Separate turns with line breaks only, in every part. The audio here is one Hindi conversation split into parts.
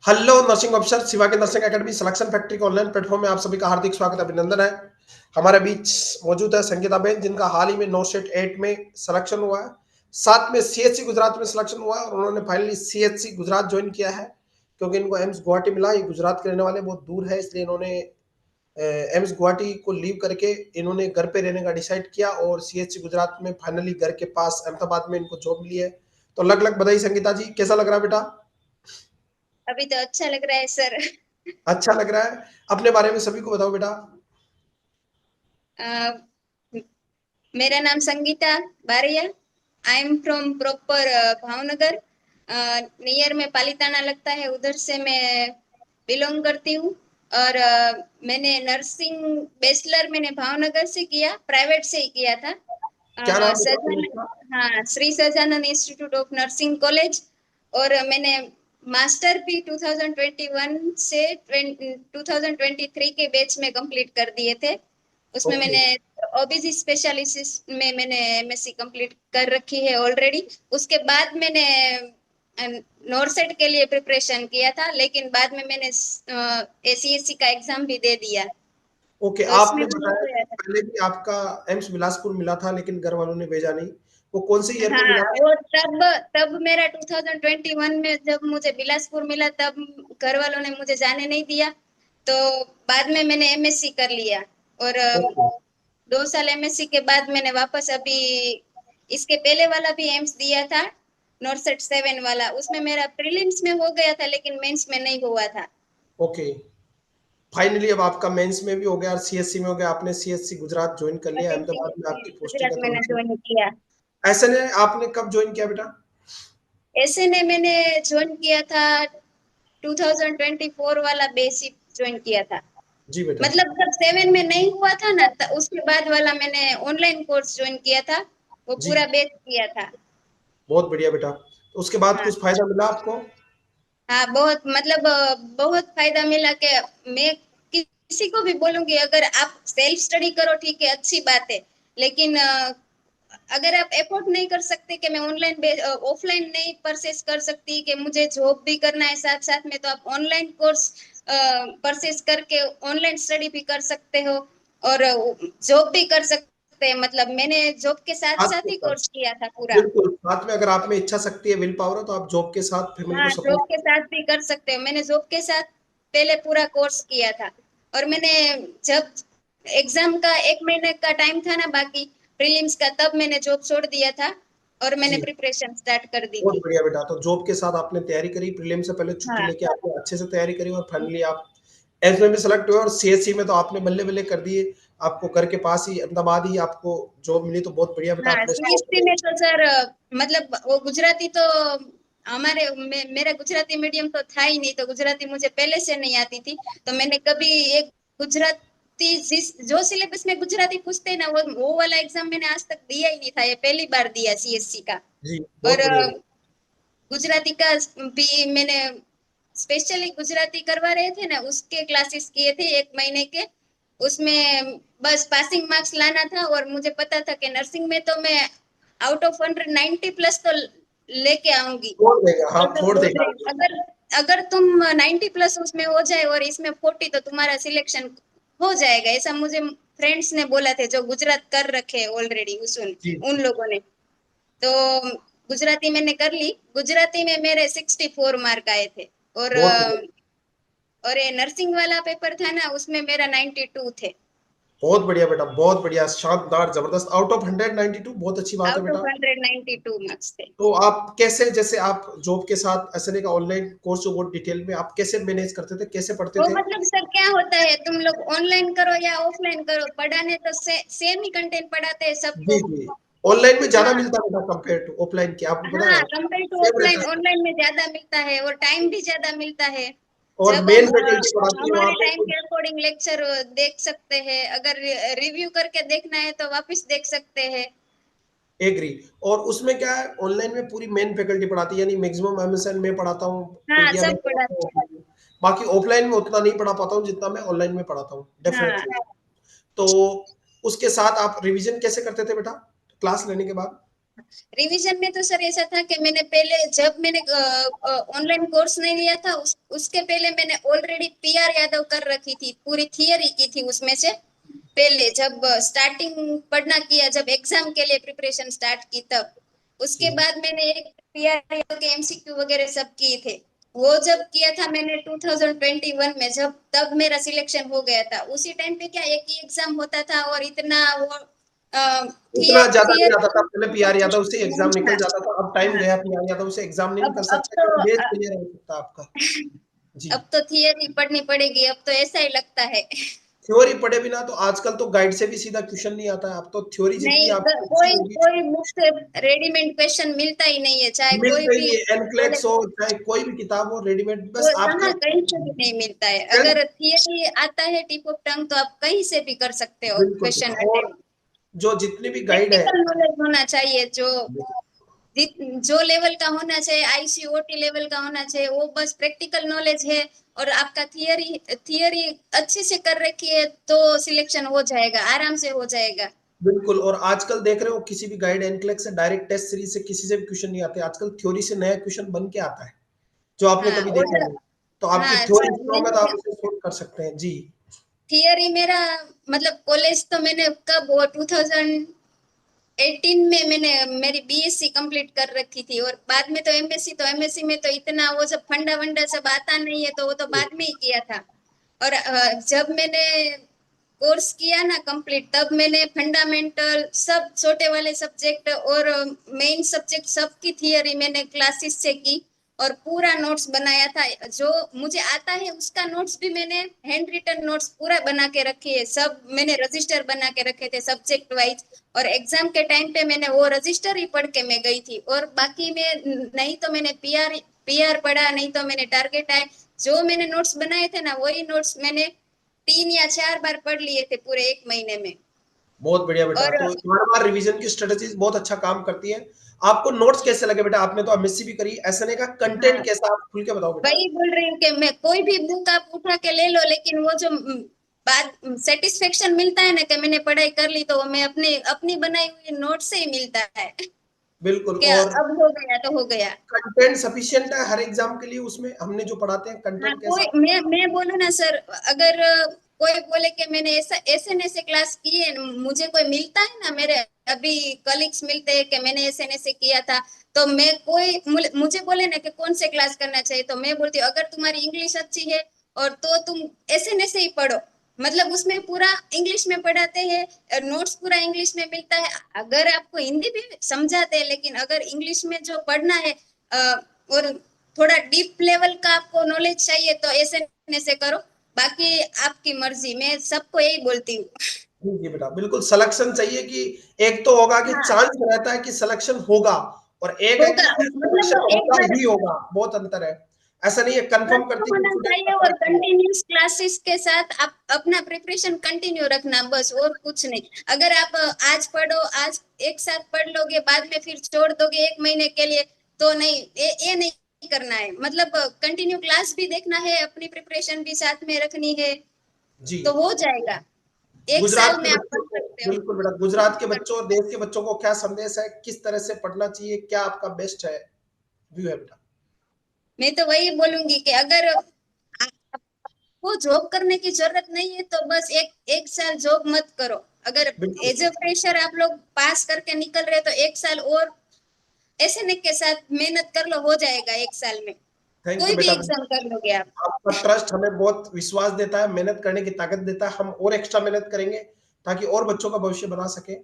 हेलो नर्सिंग ऑफिसर शिवा के नर्सिंग एकेडमी सिलेक्शन फैक्ट्री के ऑनलाइन प्लेटफॉर्म में आप सभी का हार्दिक स्वागत अभिनंदन है। हमारे बीच मौजूद है संगीता बेन, जिनका हाल ही में नो सेट 8 में सिलेक्शन हुआ है। साथ में सीएचसी गुजरात में सिलेक्शन हुआ है और उन्होंने फाइनली सीएचसी गुजरात ज्वाइन किया है, क्योंकि इनको एम्स गुवाहाटी मिला। ये गुजरात के रहने वाले, बहुत दूर है, इसलिए इन्होंने एम्स गुवाहाटी को लीव करके इन्होंने घर पे रहने का डिसाइड किया और सीएचसी गुजरात में फाइनली घर के पास अहमदाबाद में इनको जॉब मिली है। तो अलग अलग बधाई संगीता जी, कैसा लग रहा है बेटा?
अभी तो अच्छा लग रहा है सर।
अच्छा लग रहा है। अपने बारे में सभी को बताओ बेटा।
अ, मेरा नाम Sangeeta Baria. I am from proper Bhavnagar, near में पालीताना लगता है, उधर से मैं बिलोंग करती हूँ। और मैंने नर्सिंग बैचलर मैंने भावनगर से किया, प्राइवेट से ही किया था।
क्या नाम बेटा कॉलेज
सजानंद,
का?
हाँ, Shri Sajanand institute of nursing college. और मैंने मास्टर भी 2021 से 2023 के बैच में कंप्लीट कर दिए थे। उसमें
ओके।
मैंने ओबीसी स्पेशलिस्ट में मैंने एमएससी कंप्लीट कर रखी है ऑलरेडी। उसके बाद मैंने नॉर्सेट के लिए प्रिपरेशन किया था, लेकिन बाद में मैंने एसीएससी का एग्जाम भी दे दिया,
ओके,
तो इसमें
आपने
भी हो
बताया
गया था।
पहले भी आपका एम्स बिलासपुर मिला था, लेकिन घर वालों ने भेजा नहीं। वो कौन से ईयर में
हाँ,
मिला था?
वो तब तब मेरा 2021 में जब मुझे बिलासपुर मिला, तब घर वालों ने मुझे जाने नहीं दिया। तो बाद में मैंने एमएससी कर लिया। और
ओके।
2 साल एमएससी के बाद मैंने वापस अभी इसके पहले वाला भी एम्स दिया था, नॉर्सेट 7 वाला। उसमें मेरा प्रीलिम्स में हो गया था, लेकिन मेंस में नहीं हुआ था।
ओके, फाइनली अब आपका मेंस में भी हो गया और सीएससी में हो गया। आपने सीएससी गुजरात ज्वाइन कर लिया,
अभी
अहमदाबाद में आपकी पोस्टिंग
गुजरात
है
मैंने
थोड़ी
ज्वाइन किया।
सी। ऐसे ने आपने कब ज्वाइन किया बेटा?
ऐसे ने मैंने ज्वाइन किया था 2024 वाला बेसिक ज्वाइन किया था।
जी बेटा।
मतलब जब 7 में नहीं हुआ था ना, उसके बाद वाला मैंने ऑनलाइन कोर्स ज्वाइन किया था, वो
जी,
पूरा बैच किया था।
बहुत बढ़िया बेटा। तो उसके बाद
हाँ,
कुछ फायदा मिला आपको?
हाँ, बहुत मतलब बहुत फायदा मिला। कि मैं किसी को भी बोलूंगी, अगर आप सेल्फ स्टडी करो ठीक है, अच्छी बात है, लेकिन अगर आप एफोर्ड नहीं कर सकते कि मैं ऑनलाइन ऑफलाइन नहीं परचेस कर सकती, कि मुझे जॉब भी करना है साथ साथ में, तो आप ऑनलाइन कोर्स परचेस करके ऑनलाइन स्टडी भी कर सकते हो और जॉब भी कर सकते हैं। मतलब मैंने जॉब के साथ
साथ
साथ
के
ही
साथ,
कोर्स किया था पूरा।
बिल्कुल साथ में, अगर आप में इच्छा शक्ति है, विल पावर है, तो आप जॉब के साथ फैमिली को
हाँ, जॉब
सपोर्ट।
के साथ भी कर सकते हो। मैंने जॉब के साथ पहले पूरा कोर्स किया था। और मैंने जब एग्जाम का 1 महीने का टाइम था ना बाकी प्रीलिम्स का, तब मैंने जॉब छोड़ दिया था और मैंने
जी,
प्रिपरेशन स्टार्ट कर दी
बहुत
थी।
बढ़िया बेटा। तो जॉब के साथ आपने तैयारी करी, प्रीलिम से पहले छुट्टी
हाँ,
लेके आपने अच्छे से तैयारी करी और फाइनली आप एम्स में भी सेलेक्ट हुए और सीएससी में तो आपने बल्ले-बल्ले कर दिए। आपको घर के पास ही अहमदाबाद ही आपको जॉब मिली, तो बहुत बढ़िया बेटा,
हाँ,
आपने
सीएससी में तो सर मतलब वो गुजराती तो मेरा गुजराती मीडियम तो था ही नहीं, तो गुजराती मुझे पहले से नहीं आती थी। तो मैंने कभी एक गुजराती जो सिलेबस में गुजराती पूछते हैं ना, वो वाला एग्जाम मैंने आज तक दिया ही नहीं था, ये पहली बार दिया सीएससी का।
जी,
और
बहुत बढ़िया।
गुजराती का भी मैंने स्पेशली गुजराती करवा रहे थे ना, उसके क्लासेस किए थे 1 महीने के। उसमें बस पासिंग मार्क्स लाना था, और मुझे पता था कि नर्सिंग में तो मैं आउट ऑफ 190 प्लस तो लेके आऊंगी।
फोड़ देगा, हाँ,
तो सब
फोड़
बोल
देगा।
रहे अगर अगर तुम 90 प्लस उसमें हो जाए और इसमें 40, तो तुम्हारा सिलेक्शन हो जाएगा, ऐसा मुझे फ्रेंड्स ने बोला थे जो गुजरात कर रखे ऑलरेडी
जी,
उन लोगों ने। तो गुजराती मैंने कर ली। गुजराती में मेरे 64 मार्क आए थे। और
बहुत बढ़िया।
और ये नर्सिंग वाला पेपर था ना, उसमें मेरा 92 थे।
बहुत बढ़िया बेटा, बहुत बढ़िया, शानदार, ज़बरदस्त। आउट ऑफ 192, बहुत अच्छी बात है
आउट
बेटा।
ऑफ 192 मार्क्स थे।
तो आप कैसे, जैसे आप जॉब के साथ एसएनए का ऑनलाइन कोर्स जो बहुत डिटेल में आप कैसे मैनेज करते थे, कैसे पढ़ते
वो
थे?
मतलब सर क्या होता है, तुम लोग ऑनलाइन करो या ऑफलाइन करो, पढ़ाने तो सेम ही कंटेंट पढ़ाते हैं
जी,
सबको।
जी। ऑनलाइन में ज़्यादा
हाँ,
मिलता है बेटा कंपेयर टू ऑफलाइन के, आपको पता
हाँ,
है?
कंपेयर टू
सेम रहता
ऑफलाइन
है
ऑनलाइन में ज्यादा मिलता है और टाइम भी ज्यादा मिलता है।
और
जब
मेन
हम
फैकल्टी पढ़ाती है वहाँ
हमारे
पे
टाइम
तो।
के अकॉर्डिंग लेक्चर देख सकते हैं, अगर रिव्यू करके देखना है तो वापस देख सकते हैं।
एग्री। और उसमें क्या है, ऑनलाइन में पूरी मेन फैकल्टी पढ़ाती है, यानी मैक्सिमम एमएसएन मैं पढ़ाता हूँ,
हाँ,
प्रिया भी
सब
पढ़ाता
पढ़ाते
हूँ
हैं।
offline में। बाकी ऑफलाइन में उतना नहीं पढ़ा पाता हूँ जितना मैं ऑनलाइन में पढ़ाता हूँ,
हाँ,
डेफिनेटली। तो उसके साथ आप रिवीजन कैसे करते थे बेटा, क्लास लेने के बाद?
रिवीजन में तो सर ऐसा था कि मैंने पहले जब मैंने ऑनलाइन कोर्स नहीं लिया था उसके पहले मैंने ऑलरेडी पीआर यादव कर रखी थी, पूरी थियरी की थी उसमें से। पहले जब स्टार्टिंग पढ़ना किया, जब एग्जाम के लिए प्रिपरेशन स्टार्ट की तब उसके
जी
बाद मैंने एक पीआर यादव के एमसीक्यू वगैरह सब किए थे। वो जब किया था मैंने 2021 में, जब तब मेरा सिलेक्शन हो गया था। उसी टाइम पे क्या एक ही एग्जाम होता था और इतना वो
उतना ज्यादा नहीं आता था
थियरी।
पहले, पीआर यादव से एग्जाम निकल
हाँ
जाता था। अब टाइम
हाँ।
गया, पीआर यादव से एग्जाम नहीं निकल
अब
सकता,
तो
केवल बेस क्लियर हो सकता आपका। जी,
अब तो थियरी पढ़नी पड़ेगी, अब तो ऐसा ही लगता है।
थ्योरी पढ़े बिना तो आजकल तो गाइड से भी सीधा क्वेश्चन नहीं आता है। अब तो थ्योरी जितनी
नहीं,
आपकी अच्छी
कोई
होगी,
कोई बुक से रेडीमेड क्वेश्चन मिलता ही नहीं है, चाहे कोई
मिलता ही
भी
नहीं है।
बोले।
एनक्लेक्स हो चाहे कोई भी किताब हो, रेडीमेड
वो
बस आपके
कहाँ कहीं से भी नहीं मिलता है।
सेल्फ।
अगर थियरी आता है टिप ऑफ टंग तो आप कहीं से भी कर सकते हो
बिल्कुल,
क्वेश्चन
और
अटेम्प्ट।
जो जितने भी गाइड है,
प्रैक्टिकल नॉलेज होना चाहिए, जो लेवल का होना चाहिए, आईसीओटी लेवल का होना चाहिए, वो बस प्रैक्टिकल नॉलेज है। और आपका थियरी थियरी अच्छे से कर रखी है तो सिलेक्शन हो जाएगा, आराम से हो जाएगा।
बिल्कुल। और आजकल देख रहे हो किसी भी गाइड एनक्लेक्स से डायरेक्ट टेस्ट सीरीज से किसी से भी क्वेश्चन नहीं आते। आजकल थ्योरी से नया क्वेश्चन बन के आता है, जो आपने
हाँ
कभी
और
देखा नहीं। तो आपकी
हाँ
थ्योरी
सर,
स्ट्रांग है तो आप उसे सोल्व कर सकते हैं। जी,
थियरी मेरा मतलब कॉलेज तो मैंने कब वो 2018 में मैंने मेरी बीएससी कंप्लीट कर रखी थी। और बाद में तो एमएससी में तो इतना वो सब फंडा वंडा सब आता नहीं है, तो वो तो बाद में ही किया था। और जब मैंने कोर्स किया ना कंप्लीट, तब मैंने फंडामेंटल सब छोटे वाले सब्जेक्ट और मेन सब्जेक्ट सबकी थियरी मैंने क्लासेस से की और पूरा नोट्स बनाया था। जो मुझे आता है उसका नोट्स भी मैंने हैंड रिटन नोट्स पूरा बना के रखे है, सब मैंने रजिस्टर बना के रखे थे सब्जेक्ट वाइज। और एग्जाम के टाइम पे मैंने वो रजिस्टर ही पढ़ के मैं गई थी। और बाकी में नहीं तो मैंने पीआर पीआर पढ़ा, नहीं तो मैंने टारगेट आए। जो मैंने नोट्स बनाए थे ना, वही नोट्स मैंने 3 या 4 बार पढ़ लिए थे पूरे एक महीने में।
बहुत बढ़िया बेटा।
और
तो बार-बार रिवीजन की स्ट्रेटजीज बहुत अच्छा काम करती है। आपको नोट्स कैसे लगे बेटा? आपने तो एमएससी भी करी, एसएनए का कंटेंट
हाँ,
कैसा, आप खुल के बताओ बेटा?
वही बोल रही हूँ कि मैं कोई भी बुक आप उठा के ले लो, लेकिन वो जो बाद सेटिस्फेक्शन मिलता है ना कि मैंने पढ़ाई कर ली, तो वो मैं अपनी अपनी बनाई हुई नोट से ही मिलता है।
बिल्कुल।
कि
और
अब हो गया तो हो गया।
कंटेंट सफिशिएंट है हर एग्जाम के लिए? उसमें हमने जो पढ़ाते हैं
हाँ,
कंटेंट
कोई
कैसा?
मैं बोलूँ ना सर, अगर कोई बोले कि मैंने ऐसा ऐसे न ऐसे क्लास की है, मुझे कोई मिलता है ना, मेरे अभी कलीग्स मिलते हैं कि मैंने ऐसे न ऐसे किया था, तो मैं कोई मुझे बोले ना कि कौन से क्लास करना चाहिए, तो मैं बोलती हूँ अगर तुम्हारी इंग्लिश अच्छी है और तो तुम ऐसे न ऐसे ही पढ़ो। मतलब उसमें पूरा इंग्लिश में पढ़ाते हैं, नोट्स पूरा इंग्लिश में मिलता है। अगर आपको हिंदी भी समझाते हैं, लेकिन अगर इंग्लिश में जो पढ़ना है और थोड़ा डीप लेवल का आपको नॉलेज चाहिए तो ऐसे करो। बाकी आपकी मर्जी, मैं सबको यही बोलती हूँ।
जी, जी बेटा, बिल्कुल सिलेक्शन चाहिए कि एक तो होगा कि
हाँ,
चांस रहता है कि सिलेक्शन होगा, और एक है कि
होगा
सिलेक्शन
मतलब एक
होगा
बार
ही होगा, बहुत अंतर है। ऐसा नहीं है कंफर्म
ट्रस्ट
करती कि
होना
स्टूडेंट का
चाहिए और
सिलेक्शन हो।
कंटिन्यूस क्लासेस के साथ आप अपना प्रिपरेशन कंटिन्यू रखना, बस और कुछ नहीं। अगर आप आज पढ़ो, आज एक साथ पढ़ लोगे, बाद में फिर छोड़ दोगे एक महीने के लिए, तो नहीं, ये नहीं करना है। मतलब कंटिन्यू क्लास भी देखना है, अपनी प्रिपरेशन भी साथ में रखनी है,
जी,
तो हो जाएगा। एक
गुजरात
साल
के
में आप
बच्चों
पढ़
को,
सकते हो।
बिल्कुल बेटा, गुजरात के बच्चों और देश के बच्चों को क्या संदेश है, किस तरह से पढ़ना चाहिए, क्या आपका बेस्ट है, व्यू है बेटा?
मैं तो वही बोलूंगी कि अगर आपको जॉब करने की जरूरत नहीं है तो बस एक एक साल जॉब मत करो। अगर
बिल्कुल।
एज ए फ्रेशर आप लोग पास करके निकल रहे हो तो एक साल और एसएनए के साथ मेहनत कर लो, हो जाएगा एक साल में।
थैंक यू
कोई भी
बेटा।
एग्जाम कर लोगे आप।
आपका ट्रस्ट हमें बहुत विश्वास देता है, मेहनत करने की ताकत देता है। हम और एक्स्ट्रा मेहनत करेंगे ताकि और बच्चों का भविष्य बना सके।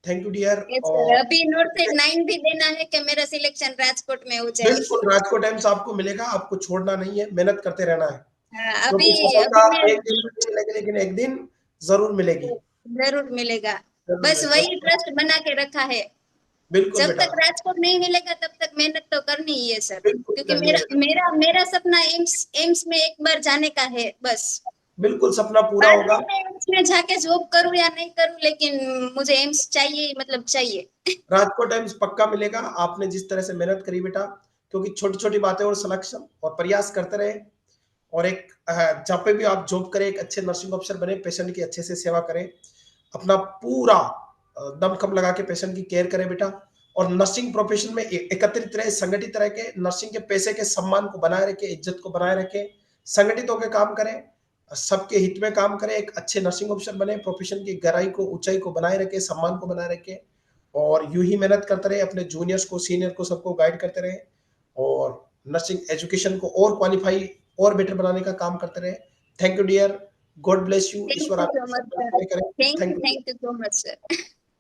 Thank you dear.
Yes sir,
और
अभी नोट से 9 भी देना है कि मेरा सिलेक्शन राजकोट में हो जाए।
बिल्कुल राजकोट एम्स आपको मिलेगा, आपको छोड़ना नहीं है, मेहनत करते रहना है,
हाँ,
क्योंकि
अभी
सफलता
अभी मैं
एक दिन में नहीं मिलेगी, लेकिन एक दिन जरूर मिलेगी।
जरूर मिलेगा।
जरूर
बस
मिलेगी।
वही ट्रस्ट बना के रखा है।
बिल्कुल
जब
बेटा,
तक राजकोट नहीं मिलेगा तब तक मेहनत तो करनी ही है सर,
बिल्कुल
क्योंकि
करनी है
मेरा
बेटा।
मेरा मेरा सपना एम्स एम्स में एक बार जाने का है बस।
बिल्कुल सपना पूरा
बाद
होगा।
में मैं एम्स में जाके जॉब करूं या नहीं करूं, लेकिन मुझे एम्स चाहिए, मतलब चाहिए।
राजकोट एम्स पक्का मिलेगा, आपने जिस तरह से मेहनत करी बेटा। क्योंकि छोटी छोटी बातें और सिलेक्शन और प्रयास करते रहे, और एक जहाँ पे भी आप जॉब करें, एक अच्छे नर्सिंग ऑफिसर बने, पेशेंट की अच्छे से सेवा करें, अपना पूरा दमखम लगा के पेशेंट की केयर करें बेटा। और नर्सिंग प्रोफेशन में एकत्रित रहे, संगठित रह के नर्सिंग के पैसे के सम्मान को बनाए रखे, इज्जत को बनाए रखे, संगठित होकर काम करें, सबके हित में काम करें, एक अच्छे नर्सिंग ऑफिसर बने, प्रोफेशन की गहराई को, ऊंचाई को बनाए रखे, सम्मान को बनाए रखे, और यूं ही मेहनत करते रहे, अपने जूनियर्स को, सीनियर को, सबको गाइड करते रहे, और नर्सिंग एजुकेशन को और क्वालिफाई और बेटर बनाने का काम करते रहे। Thank you dear, God bless you,
thank
ईश्वर
यू
आपके
सो
साथ
मच सर,
करे। Thank you.
Thank you so much sir.